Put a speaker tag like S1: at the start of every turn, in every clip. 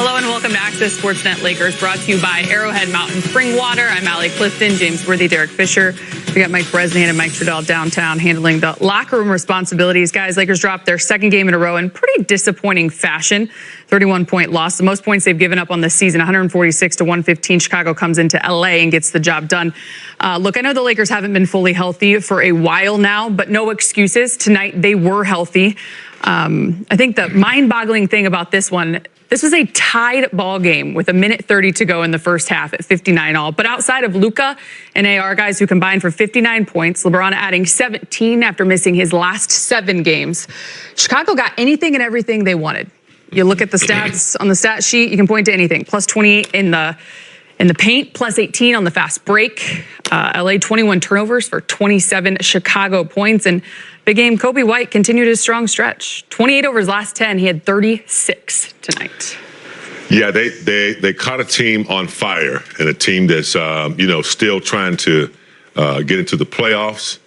S1: Hello and welcome to Access Sportsnet Lakers, brought to you by Arrowhead Mountain Spring Water. I'm Allie Clifton, James Worthy, Derrick Fisher. We got Mike Bresnan and Mike Trudell downtown handling the locker room responsibilities. Guys, Lakers dropped their second game in a row in pretty disappointing fashion. 31-point loss, the most points they've given up on this season, 146 to 115. Chicago comes into LA and gets the job done. Look, I know the Lakers haven't been fully healthy for a while now, but no excuses. Tonight they were healthy. I think the mind-boggling thing about this one, this was a tied ball game with 1:30 to go in the first half at 59 all. But outside of Luka and AR, guys who combined for 59 points, LeBron adding 17 after missing his last 7 games, Chicago got anything and everything they wanted. You look at the stats on the stat sheet, you can point to anything. Plus 28 in the paint, plus 18 on the fast break. LA 21 turnovers for 27 Chicago points. And big game, Kobe White continued his strong stretch. 28 over his last 10. He had 36 tonight.
S2: Yeah, they caught a team on fire, and a team that's still trying to get into the playoffs.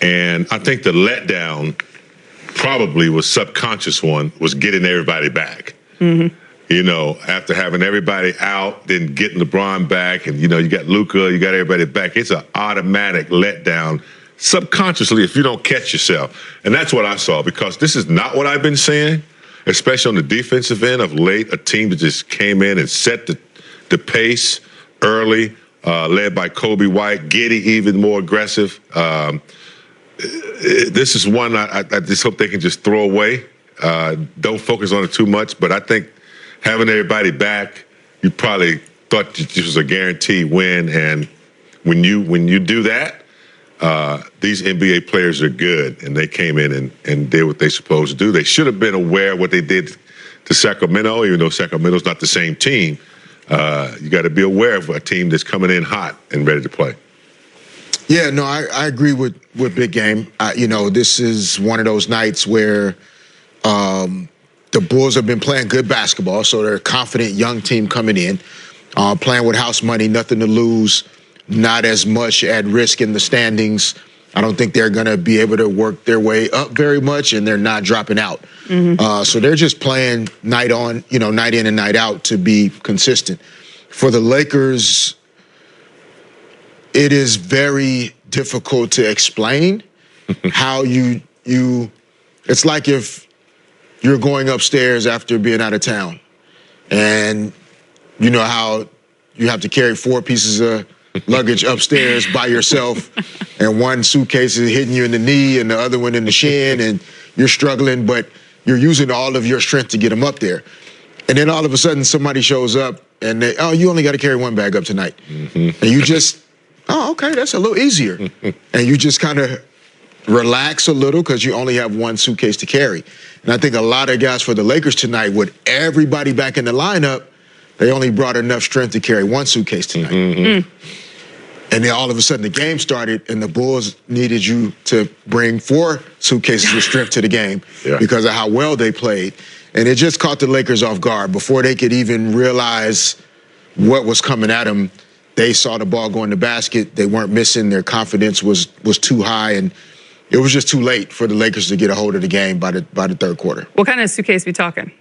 S2: And I think the letdown probably was subconscious one, was getting everybody back. Mm-hmm. After having everybody out, then getting LeBron back, and, you got Luka, you got everybody back. It's an automatic letdown subconsciously if you don't catch yourself. And that's what I saw, because this is not what I've been saying, especially on the defensive end of late, a team that just came in and set the pace early, led by Kobe White, Giddey even more aggressive. This is one I just hope they can just throw away. Don't focus on it too much, but I think having everybody back, you probably thought this was a guaranteed win. And when you do that, these NBA players are good, and they came in and did what they're supposed to do. They should have been aware of what they did to Sacramento, even though Sacramento's not the same team. You got to be aware of a team that's coming in hot and ready to play.
S3: Yeah, no, I agree with Big Game. This is one of those nights where the Bulls have been playing good basketball, so they're a confident young team coming in, playing with house money, nothing to lose, not as much at risk in the standings. I don't think they're going to be able to work their way up very much, and they're not dropping out. Mm-hmm. So they're just playing night in and night out to be consistent. For the Lakers, it is very difficult to explain how you it's like if you're going upstairs after being out of town, and you know how you have to carry 4 pieces of luggage upstairs by yourself, and one suitcase is hitting you in the knee and the other one in the shin, and you're struggling, but you're using all of your strength to get them up there. And then all of a sudden somebody shows up and you only got to carry 1 bag up tonight. Mm-hmm. And you just, okay, that's a little easier. And you just kind of relax a little because you only have 1 suitcase to carry. And I think a lot of guys for the Lakers tonight, with everybody back in the lineup, they only brought enough strength to carry 1 suitcase tonight. Mm-hmm. And then all of a sudden the game started, and the Bulls needed you to bring 4 suitcases of strength to the game because of how well they played. And it just caught the Lakers off guard. Before they could even realize what was coming at them, they saw the ball go in the basket. They weren't missing. Their confidence was too high, and it was just too late for the Lakers to get a hold of the game by the third quarter.
S1: What kind of suitcase we talking?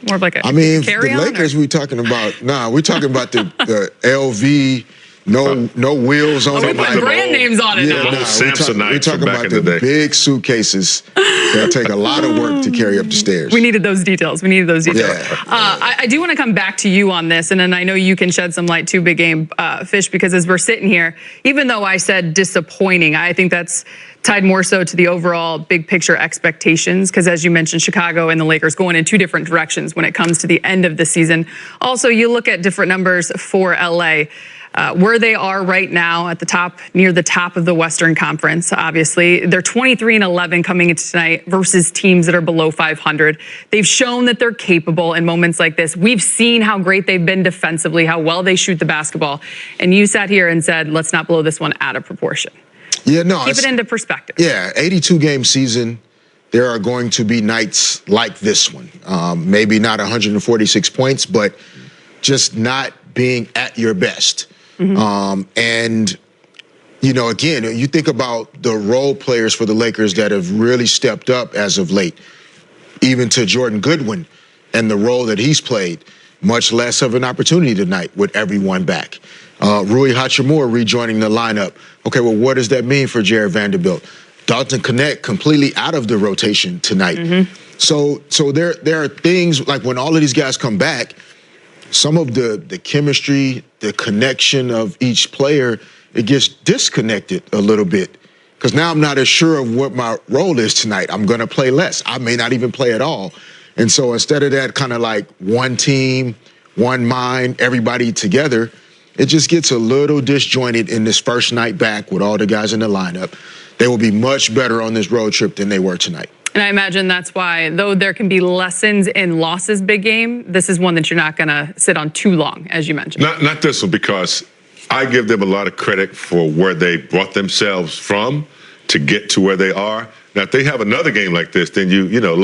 S1: More of like a carry-on?
S3: The Lakers we're talking about the LV, no wheels on it.
S1: We put brand names on it.
S3: Yeah, we're talking about the big suitcases that take a lot of work to carry up the stairs.
S1: We needed those details.
S3: Yeah.
S1: I do want to come back to you on this, and then I know you can shed some light too, Big Game Fish, because as we're sitting here, even though I said disappointing, I think that's tied more so to the overall big picture expectations, because as you mentioned, Chicago and the Lakers going in 2 different directions when it comes to the end of the season. Also, you look at different numbers for LA. Where they are right now at the top, near the top of the Western Conference, obviously. They're 23-11 coming into tonight versus teams that are below 500. They've shown that they're capable in moments like this. We've seen how great they've been defensively, how well they shoot the basketball. And you sat here and said, let's not blow this one out of proportion.
S3: Yeah, no.
S1: Keep it into perspective.
S3: Yeah, 82-game season. There are going to be nights like this one. Maybe not 146 points, but just not being at your best. Mm-hmm. And, again, you think about the role players for the Lakers that have really stepped up as of late, even to Jordan Goodwin and the role that he's played. much less of an opportunity tonight with everyone back. Rui Hachimura rejoining the lineup. Okay, well, what does that mean for Jared Vanderbilt? Dalton Connect completely out of the rotation tonight. So there are things like when all of these guys come back, some of the chemistry, the connection of each player, it gets disconnected a little bit. Because now I'm not as sure of what my role is tonight. I'm going to play less. I may not even play at all. And so instead of that kind of like one team, one mind, everybody together, it just gets a little disjointed in this first night back with all the guys in the lineup. They will be much better on this road trip than they were tonight.
S1: And I imagine that's why, though there can be lessons in losses big game, this is one that you're not going to sit on too long, as you mentioned.
S2: Not this one, because I give them a lot of credit for where they brought themselves from to get to where they are. Now, if they have another game like this, then you don't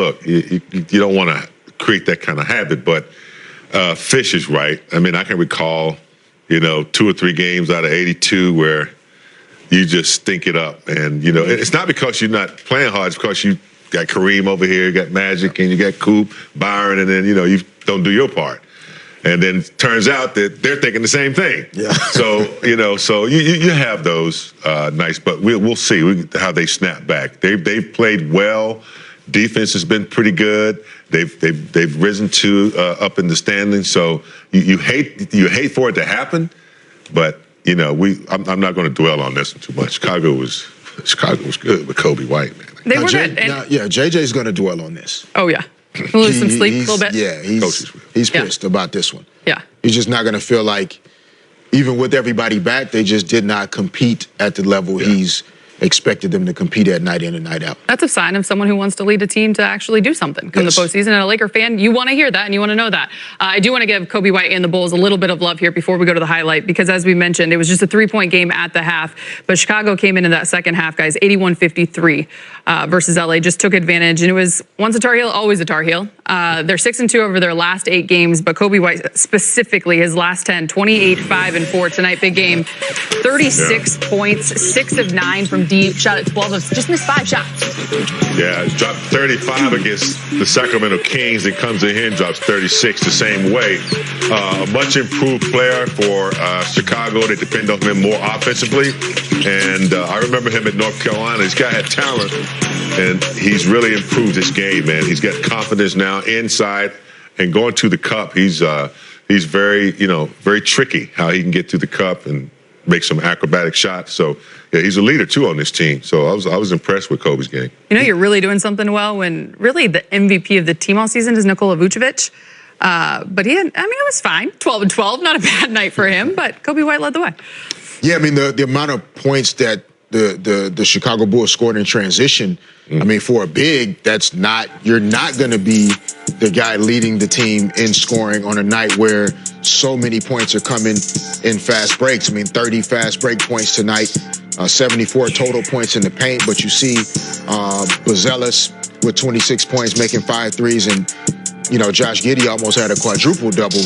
S2: want to create that kind of habit. But Fish is right. I mean, I can recall, 2 or 3 games out of 82 where you just stink it up. And, it's not because you're not playing hard. It's because you got Kareem over here, you got Magic, and you got Coop, Byron, and then, you don't do your part. And then it turns out that they're thinking the same thing. Yeah. So, so you have those nights, but we'll see how they snap back. They've played well. Defense has been pretty good. They've risen to up in the standings. So you hate for it to happen, but I'm not going to dwell on this one too much. Chicago was good with Kobe White, man.
S1: They were good.
S3: JJ's going to dwell on this.
S1: Oh yeah. He'll lose some sleep a little bit.
S3: Yeah, he's pissed about this one.
S1: Yeah.
S3: He's just not going to feel like, even with everybody back, they just did not compete at the level he's expected them to compete at night in and night out.
S1: That's a sign of someone who wants to lead a team to actually do something come the postseason. And a Laker fan, you want to hear that and you want to know that. I do want to give Kobe White and the Bulls a little bit of love here before we go to the highlight, because as we mentioned, it was just a 3-point game at the half, but Chicago came into that second half, guys, 81-53 versus LA, just took advantage. And it was once a Tar Heel, always a Tar Heel. They're 6-2 over their last 8 games, but Kobe White specifically, his last 10, 28, 5, and 4 tonight, big game, 36 points, 6 of 9 from deep, shot at 12 of, just missed 5 shots.
S2: Yeah, dropped 35 against the Sacramento Kings. It comes in here and drops 36 the same way. A much improved player for Chicago. They depend on him more offensively. And I remember him at North Carolina. This guy had talent, and he's really improved his game, man. He's got confidence now inside and going to the cup. He's very, very tricky how he can get to the cup and make some acrobatic shots. So, yeah, he's a leader, too, on this team. So I was impressed with Kobe's game.
S1: You're really doing something well when really the MVP of the team all season is Nikola Vucevic. But it was fine. 12-12, not a bad night for him, but Kobe White led the way.
S3: Yeah, the amount of points that the Chicago Bulls scored in transition, for a big, you're not going to be the guy leading the team in scoring on a night where so many points are coming in fast breaks. 30 fast break points tonight, 74 total points in the paint, but you see Buzelis with 26 points, making 5 threes, and Josh Giddey almost had a quadruple-double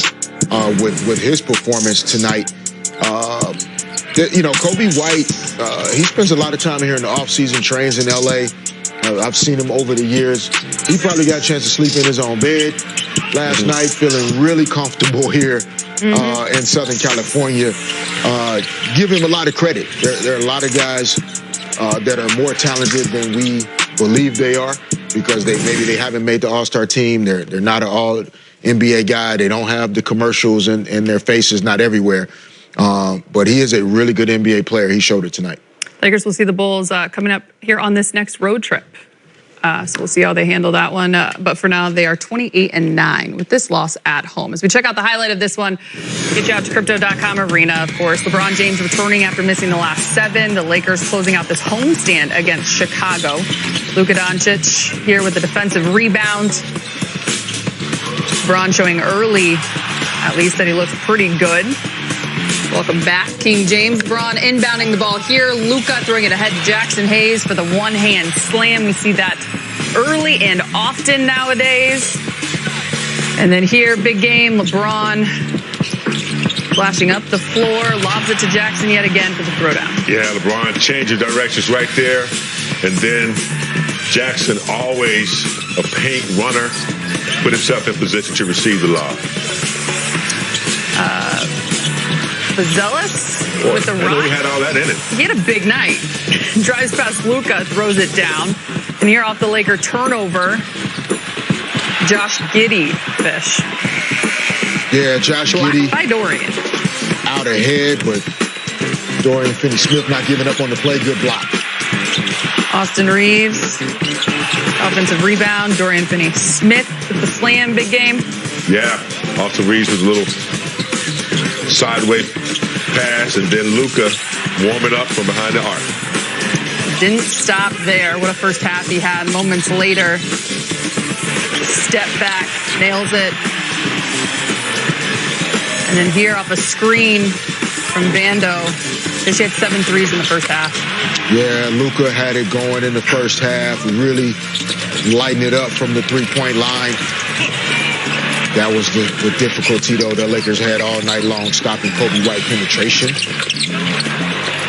S3: with his performance tonight. Kobe White, he spends a lot of time here in the offseason, trains in L.A. I've seen him over the years. He probably got a chance to sleep in his own bed last night, feeling really comfortable here in Southern California. Give him a lot of credit. There are a lot of guys that are more talented than we believe they are, because maybe they haven't made the All-Star team. They're not an all-NBA guy. They don't have the commercials and their faces not everywhere. But he is a really good NBA player. He showed it tonight.
S1: Lakers will see the Bulls coming up here on this next road trip. So we'll see how they handle that one. But for now, they are 28-9 with this loss at home. As we check out the highlight of this one, get you out to Crypto.com Arena, of course. LeBron James returning after missing the last 7. The Lakers closing out this homestand against Chicago. Luka Doncic here with the defensive rebound. LeBron showing early, at least, that he looks pretty good. Welcome back, King James. LeBron inbounding the ball here. Luka throwing it ahead to Jackson Hayes for the one-hand slam. We see that early and often nowadays. And then here, big game, LeBron flashing up the floor, lobs it to Jackson yet again for the throwdown.
S2: Yeah, LeBron changing directions right there. And then Jackson, always a paint runner, put himself in position to receive the lob.
S1: Bazelis with the
S2: I know
S1: rock.
S2: he had all that in it.
S1: He had a big night. Drives past Luka, throws it down. And here off the Laker turnover, Josh Giddey, Fish.
S3: Yeah, Josh
S1: Blocked
S3: Giddey
S1: by Dorian.
S3: out ahead, but Dorian Finney-Smith not giving up on the play. Good block.
S1: Austin Reeves, offensive rebound. Dorian Finney-Smith with the slam, big game.
S2: Yeah, Austin Reeves with a little sideways pass, and then Luka warming up from behind the arc.
S1: Didn't stop there. What a first half he had. Moments later, step back, nails it. And then here off a screen from Vando, she had 7 threes in the first half.
S3: Yeah, Luka had it going in the first half, really lighting it up from the three-point line. That was the difficulty, though, the Lakers had all night long, stopping Kobe White penetration,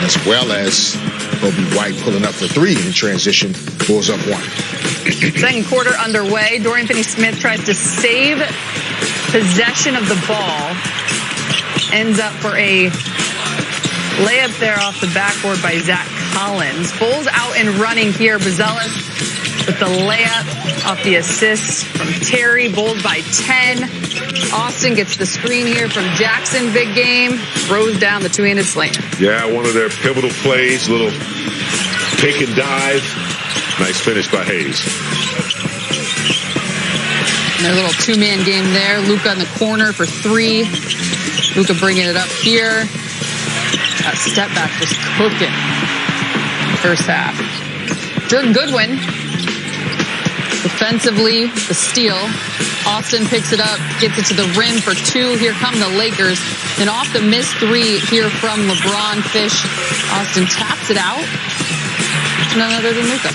S3: as well as Kobe White pulling up for 3 in transition. Bulls up 1.
S1: Second quarter underway. Dorian Finney-Smith tries to save possession of the ball. Ends up for a layup there off the backboard by Zach Collins. Bulls out and running here. Bazelis with the layup off the assist from Terry. Bulls by 10. Austin gets the screen here from Jackson. Big game. Throws down the two-handed slam.
S2: Yeah, one of their pivotal plays, little pick and dive. Nice finish by Hayes.
S1: And their little two-man game there. Luka in the corner for 3. Luka bringing it up here. That step back just cooking. First half. Jordan Goodwin. Defensively, the steal. Austin picks it up, gets it to the rim for 2. Here come the Lakers. And off the missed 3 here from LeBron. Fish. Austin taps it out. None other than Luka.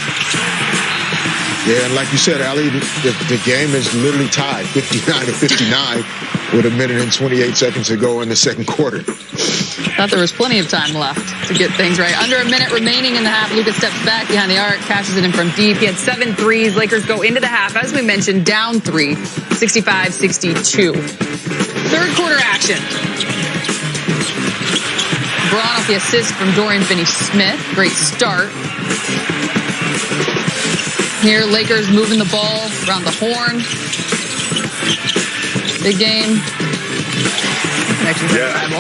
S3: Yeah, and like you said, Ali, the game is literally tied, 59-59, with 1 minute and 28 seconds to go in the second quarter.
S1: Thought there was plenty of time left to get things right. Under a minute remaining in the half. Luka steps back behind the arc, cashes it in from deep. He had 7 threes. Lakers go into the half, as we mentioned, down 3, 65-62. Third quarter action. LeBron off the assist from Dorian Finney-Smith. Great start. Here, Lakers moving the ball around the horn. Big game.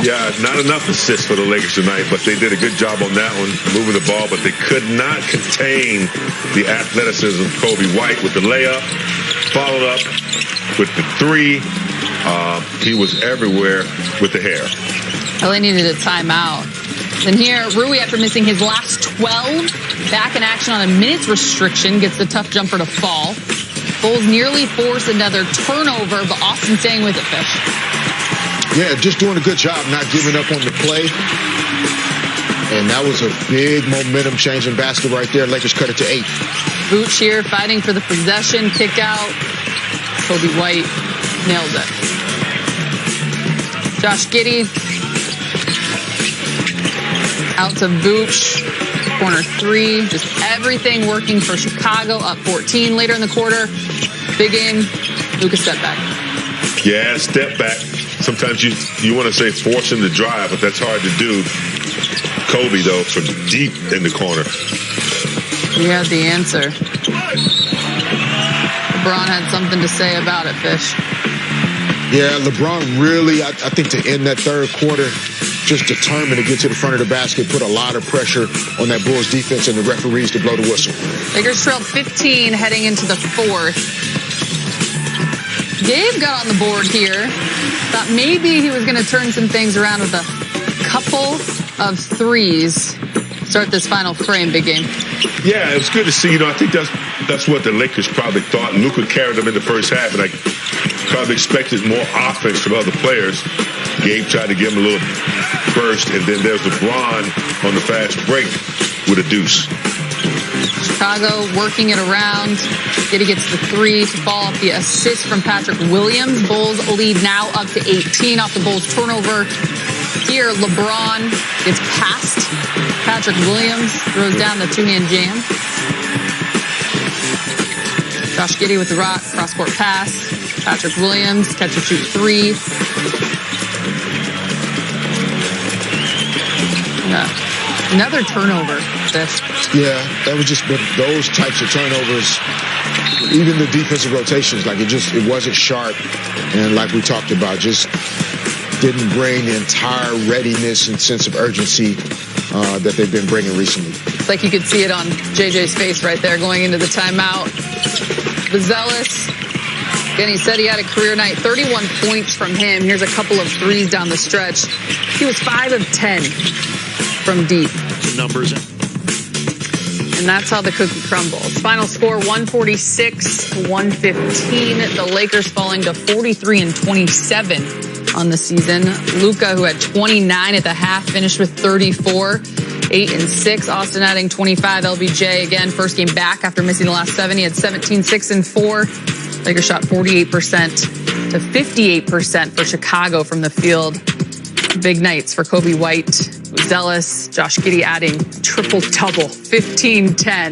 S2: Yeah, not enough assists for the Lakers tonight, but they did a good job on that one, moving the ball, but they could not contain the athleticism of Kobe White with the layup, followed up with the 3. He was everywhere with the hair.
S1: LA needed a timeout. Then here, Rui, after missing his last 12, back in action on a minutes restriction, gets the tough jumper to fall. Bulls nearly force another turnover, but Austin staying with it, Fish.
S3: Yeah, just doing a good job not giving up on the play. And that was a big momentum-changing basket right there. Lakers cut it to 8.
S1: Vooch here fighting for the possession, kick out. Kobe White nails it. Josh Giddey out to Vooch. Corner 3. Just everything working for Chicago. Up 14 later in the quarter. Big game. Luka step back.
S2: Yeah, step back. Sometimes you want to say forcing the drive, but that's hard to do. Kobe, though, from deep in the corner.
S1: He had the answer. LeBron had something to say about it, Fish.
S3: Yeah, LeBron really, I think, to end that third quarter, just determined to get to the front of the basket, put a lot of pressure on that Bulls defense and the referees to blow the whistle.
S1: Lakers trailed 15 heading into the fourth. Gabe got on the board here. Thought maybe he was going to turn some things around with a couple of threes. Start this final frame, big game.
S2: Yeah, it was good to see. I think that's what the Lakers probably thought. Luka carried them in the first half, and I probably expected more offense from other players. Gabe tried to give him a little burst, and then there's LeBron on the fast break with a deuce.
S1: Chicago working it around. Giddey gets the 3 to fall off the assist from Patrick Williams. Bulls lead now up to 18 off the Bulls turnover. Here, LeBron gets past Patrick Williams, throws down the two-hand jam. Josh Giddey with the rock, cross-court pass. Patrick Williams, catch and shoot 3. Another turnover.
S3: Yeah, that was just those types of turnovers. Even the defensive rotations, like it wasn't sharp, and like we talked about, just didn't bring the entire readiness and sense of urgency that they've been bringing recently.
S1: It's like you could see it on JJ's face right there going into the timeout. Zealous. Again, he said he had a career night, 31 points from him. Here's a couple of threes down the stretch. He was 5 of 10 from deep.
S4: The numbers.
S1: And that's how the cookie crumbles. Final score, 146-115. The Lakers falling to 43 and 27 on the season. Luka, who had 29 at the half, finished with 34, 8 and 6. Austin adding 25. LBJ, again, first game back after missing the last 7. He had 17, 6 and 4. Lakers shot 48% to 58% for Chicago from the field. Big nights for Kobe White, Zealous, Josh Giddey adding triple-double, 15-10.